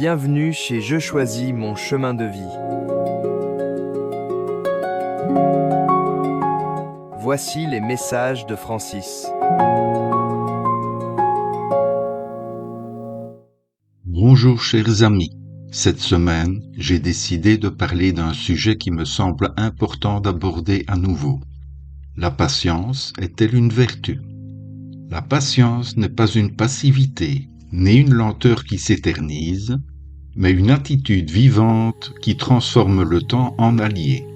Bienvenue chez Je choisis mon chemin de vie. Voici les messages de Francis. Bonjour chers amis, cette semaine j'ai décidé de parler d'un sujet qui me semble important d'aborder à nouveau. La patience est-elle une vertu ? La patience n'est pas une passivité, ni une lenteur qui s'éternise, mais une attitude vivante qui transforme le temps en allié.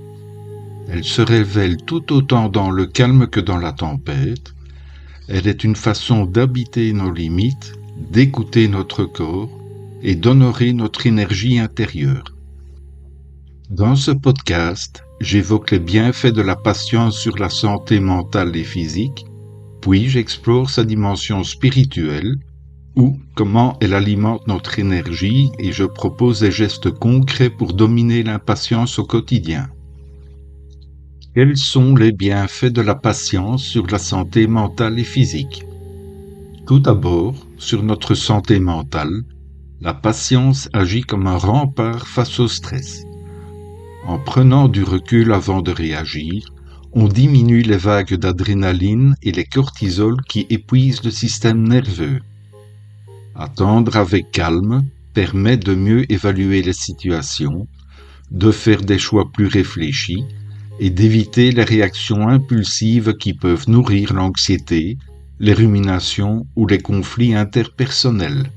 Elle se révèle tout autant dans le calme que dans la tempête. Elle est une façon d'habiter nos limites, d'écouter notre corps et d'honorer notre énergie intérieure. Dans ce podcast, j'évoque les bienfaits de la patience sur la santé mentale et physique, puis j'explore sa dimension spirituelle, ou comment elle alimente notre énergie, et je propose des gestes concrets pour dominer l'impatience au quotidien. Quels sont les bienfaits de la patience sur la santé mentale et physique ? Tout d'abord, sur notre santé mentale, la patience agit comme un rempart face au stress. En prenant du recul avant de réagir, on diminue les vagues d'adrénaline et les cortisols qui épuisent le système nerveux. Attendre avec calme permet de mieux évaluer les situations, de faire des choix plus réfléchis et d'éviter les réactions impulsives qui peuvent nourrir l'anxiété, les ruminations ou les conflits interpersonnels.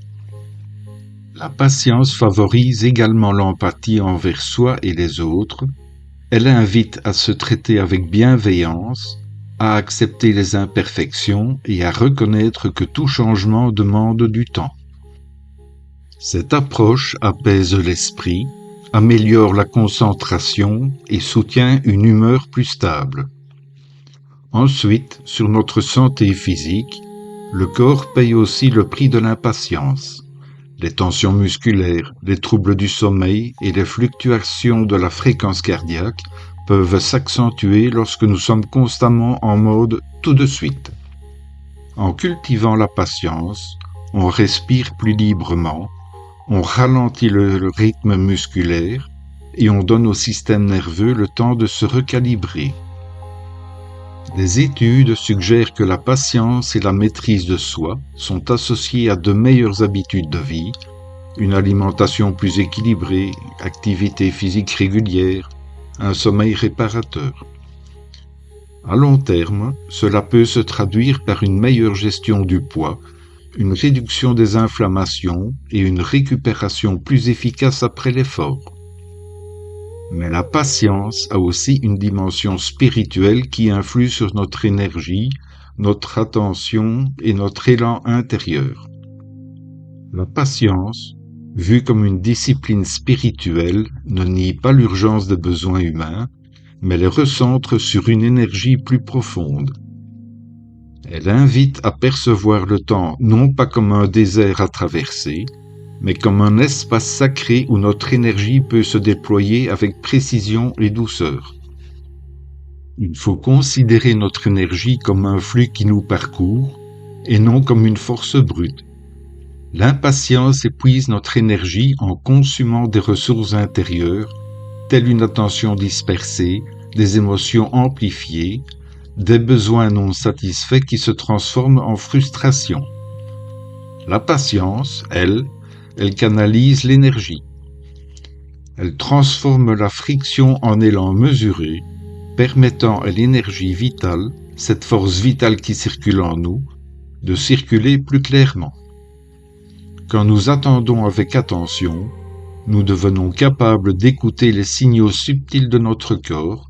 La patience favorise également l'empathie envers soi et les autres. Elle invite à se traiter avec bienveillance, à accepter les imperfections et à reconnaître que tout changement demande du temps. Cette approche apaise l'esprit, améliore la concentration et soutient une humeur plus stable. Ensuite, sur notre santé physique, le corps paye aussi le prix de l'impatience. Les tensions musculaires, les troubles du sommeil et les fluctuations de la fréquence cardiaque peuvent s'accentuer lorsque nous sommes constamment en mode tout de suite. En cultivant la patience, on respire plus librement, on ralentit le rythme musculaire et on donne au système nerveux le temps de se recalibrer. Des études suggèrent que la patience et la maîtrise de soi sont associées à de meilleures habitudes de vie, une alimentation plus équilibrée, activité physique régulière, un sommeil réparateur. À long terme, cela peut se traduire par une meilleure gestion du poids, une réduction des inflammations et une récupération plus efficace après l'effort. Mais la patience a aussi une dimension spirituelle qui influe sur notre énergie, notre attention et notre élan intérieur. La patience, vue comme une discipline spirituelle, ne nie pas l'urgence des besoins humains, mais les recentre sur une énergie plus profonde. Elle invite à percevoir le temps non pas comme un désert à traverser, mais comme un espace sacré où notre énergie peut se déployer avec précision et douceur. Il faut considérer notre énergie comme un flux qui nous parcourt, et non comme une force brute. L'impatience épuise notre énergie en consumant des ressources intérieures, telles une attention dispersée, des émotions amplifiées, des besoins non satisfaits qui se transforment en frustration. La patience, elle canalise l'énergie. Elle transforme la friction en élan mesuré, permettant à l'énergie vitale, cette force vitale qui circule en nous, de circuler plus clairement. Quand nous attendons avec attention, nous devenons capables d'écouter les signaux subtils de notre corps,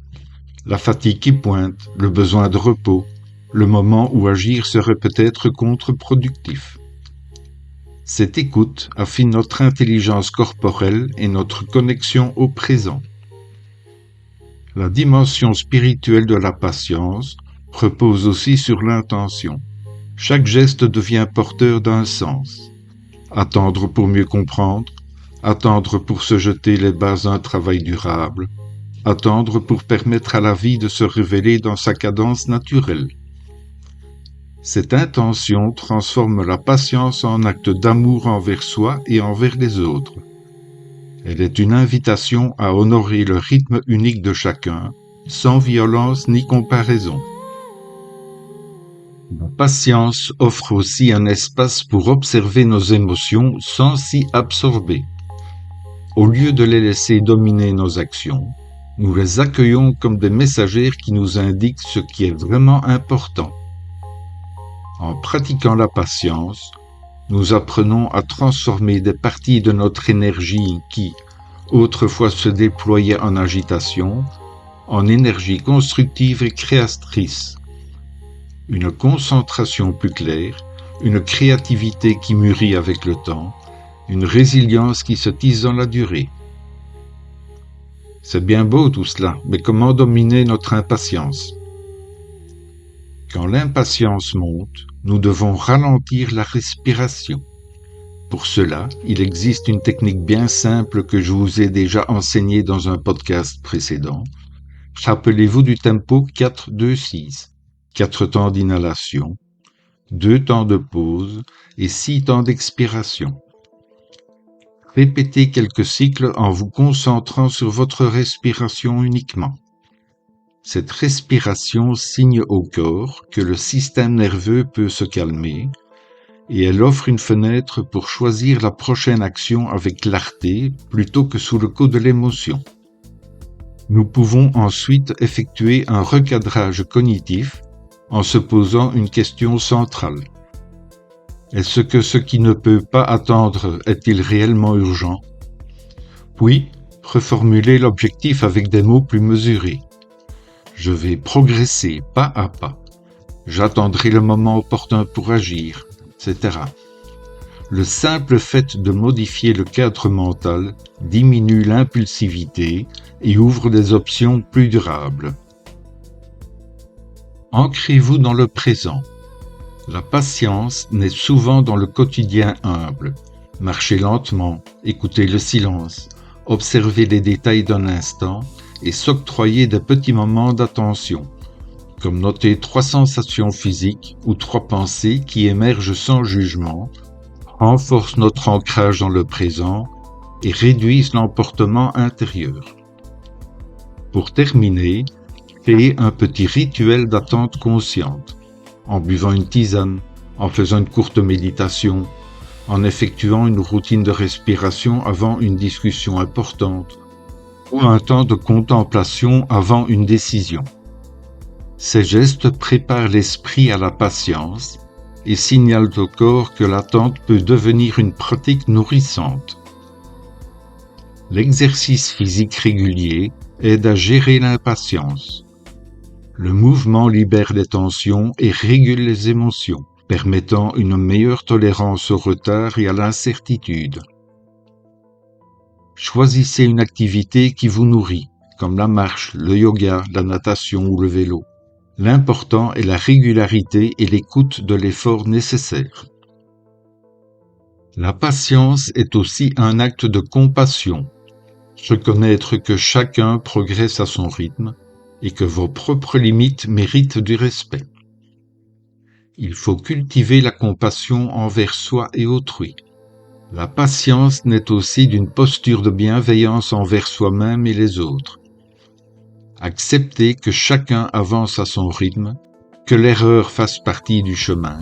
la fatigue qui pointe, le besoin de repos, le moment où agir serait peut-être contre-productif. Cette écoute affine notre intelligence corporelle et notre connexion au présent. La dimension spirituelle de la patience repose aussi sur l'intention. Chaque geste devient porteur d'un sens. Attendre pour mieux comprendre, attendre pour se jeter les bases d'un travail durable, attendre pour permettre à la vie de se révéler dans sa cadence naturelle. Cette intention transforme la patience en acte d'amour envers soi et envers les autres. Elle est une invitation à honorer le rythme unique de chacun, sans violence ni comparaison. La patience offre aussi un espace pour observer nos émotions sans s'y absorber. Au lieu de les laisser dominer nos actions, nous les accueillons comme des messagères qui nous indiquent ce qui est vraiment important. En pratiquant la patience, nous apprenons à transformer des parties de notre énergie qui, autrefois se déployaient en agitation, en énergie constructive et créatrice. Une concentration plus claire, une créativité qui mûrit avec le temps, une résilience qui se tisse dans la durée. C'est bien beau tout cela, mais comment dominer notre impatience? Quand l'impatience monte, nous devons ralentir la respiration. Pour cela, il existe une technique bien simple que je vous ai déjà enseignée dans un podcast précédent. Rappelez-vous du tempo 4-2-6. 4 temps d'inhalation, 2 temps de pause et 6 temps d'expiration. Répétez quelques cycles en vous concentrant sur votre respiration uniquement. Cette respiration signe au corps que le système nerveux peut se calmer et elle offre une fenêtre pour choisir la prochaine action avec clarté plutôt que sous le coup de l'émotion. Nous pouvons ensuite effectuer un recadrage cognitif en se posant une question centrale. Est-ce que ce qui ne peut pas attendre est-il réellement urgent? Puis, reformuler l'objectif avec des mots plus mesurés. Je vais progresser pas à pas. J'attendrai le moment opportun pour agir, etc. Le simple fait de modifier le cadre mental diminue l'impulsivité et ouvre des options plus durables. Ancrez-vous dans le présent. La patience naît souvent dans le quotidien humble. Marchez lentement, écoutez le silence, observez les détails d'un instant et s'octroyez des petits moments d'attention, comme noter 3 sensations physiques ou 3 pensées qui émergent sans jugement, renforcent notre ancrage dans le présent et réduisent l'emportement intérieur. Pour terminer, créez un petit rituel d'attente consciente, en buvant une tisane, en faisant une courte méditation, en effectuant une routine de respiration avant une discussion importante, ou un temps de contemplation avant une décision. Ces gestes préparent l'esprit à la patience et signalent au corps que l'attente peut devenir une pratique nourrissante. L'exercice physique régulier aide à gérer l'impatience. Le mouvement libère les tensions et régule les émotions, permettant une meilleure tolérance au retard et à l'incertitude. Choisissez une activité qui vous nourrit, comme la marche, le yoga, la natation ou le vélo. L'important est la régularité et l'écoute de l'effort nécessaire. La patience est aussi un acte de compassion. Reconnaître que chacun progresse à son rythme et que vos propres limites méritent du respect. Il faut cultiver la compassion envers soi et autrui. La patience naît aussi d'une posture de bienveillance envers soi-même et les autres. Accepter que chacun avance à son rythme, que l'erreur fasse partie du chemin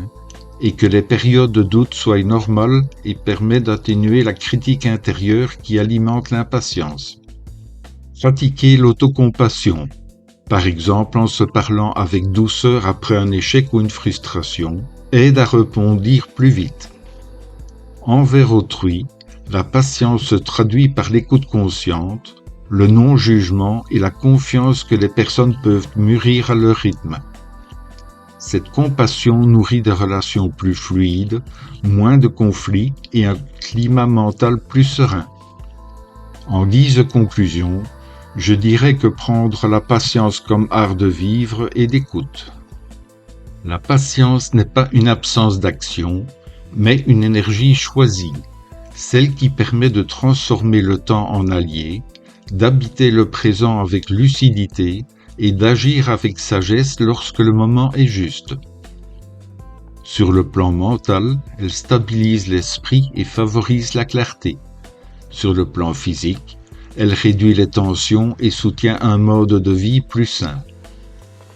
et que les périodes de doute soient normales et permet d'atténuer la critique intérieure qui alimente l'impatience. Pratiquer l'autocompassion, par exemple en se parlant avec douceur après un échec ou une frustration, aide à rebondir plus vite. Envers autrui, la patience se traduit par l'écoute consciente, le non-jugement et la confiance que les personnes peuvent mûrir à leur rythme. Cette compassion nourrit des relations plus fluides, moins de conflits et un climat mental plus serein. En guise de conclusion, je dirais que prendre la patience comme art de vivre et d'écoute. La patience n'est pas une absence d'action, mais une énergie choisie, celle qui permet de transformer le temps en allié, d'habiter le présent avec lucidité et d'agir avec sagesse lorsque le moment est juste. Sur le plan mental, elle stabilise l'esprit et favorise la clarté. Sur le plan physique, elle réduit les tensions et soutient un mode de vie plus sain.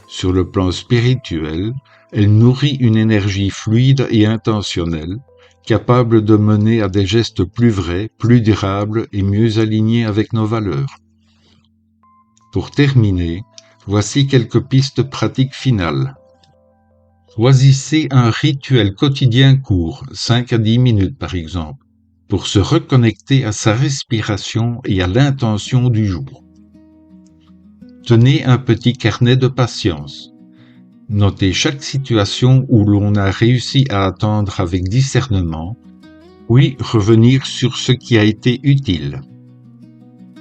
Sur le plan spirituel, elle nourrit une énergie fluide et intentionnelle, capable de mener à des gestes plus vrais, plus durables et mieux alignés avec nos valeurs. Pour terminer, voici quelques pistes pratiques finales. Choisissez un rituel quotidien court, 5 à 10 minutes par exemple, pour se reconnecter à sa respiration et à l'intention du jour. Tenez un petit carnet de patience. Notez chaque situation où l'on a réussi à attendre avec discernement, puis revenir sur ce qui a été utile.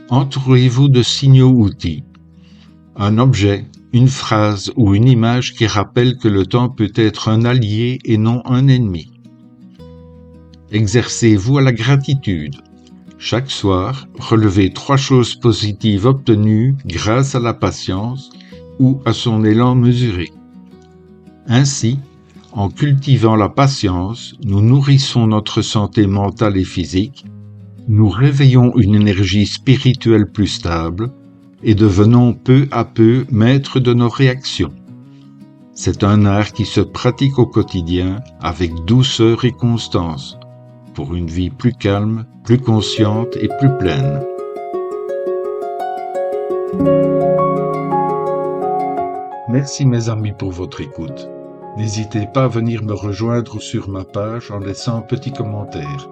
Entourez-vous de signaux-outils, un objet, une phrase ou une image qui rappelle que le temps peut être un allié et non un ennemi. Exercez-vous à la gratitude. Chaque soir, relevez 3 choses positives obtenues grâce à la patience ou à son élan mesuré. Ainsi, en cultivant la patience, nous nourrissons notre santé mentale et physique, nous réveillons une énergie spirituelle plus stable et devenons peu à peu maîtres de nos réactions. C'est un art qui se pratique au quotidien avec douceur et constance, pour une vie plus calme, plus consciente et plus pleine. Merci mes amis pour votre écoute. N'hésitez pas à venir me rejoindre sur ma page en laissant un petit commentaire.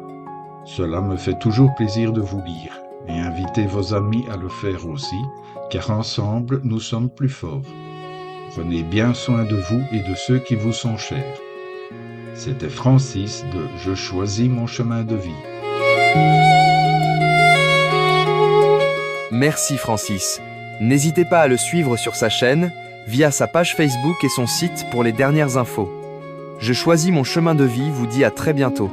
Cela me fait toujours plaisir de vous lire, et invitez vos amis à le faire aussi, car ensemble nous sommes plus forts. Prenez bien soin de vous et de ceux qui vous sont chers. C'était Francis de Je choisis mon chemin de vie. Merci Francis. N'hésitez pas à le suivre sur sa chaîne, via sa page Facebook et son site pour les dernières infos. Je choisis mon chemin de vie vous dit à très bientôt.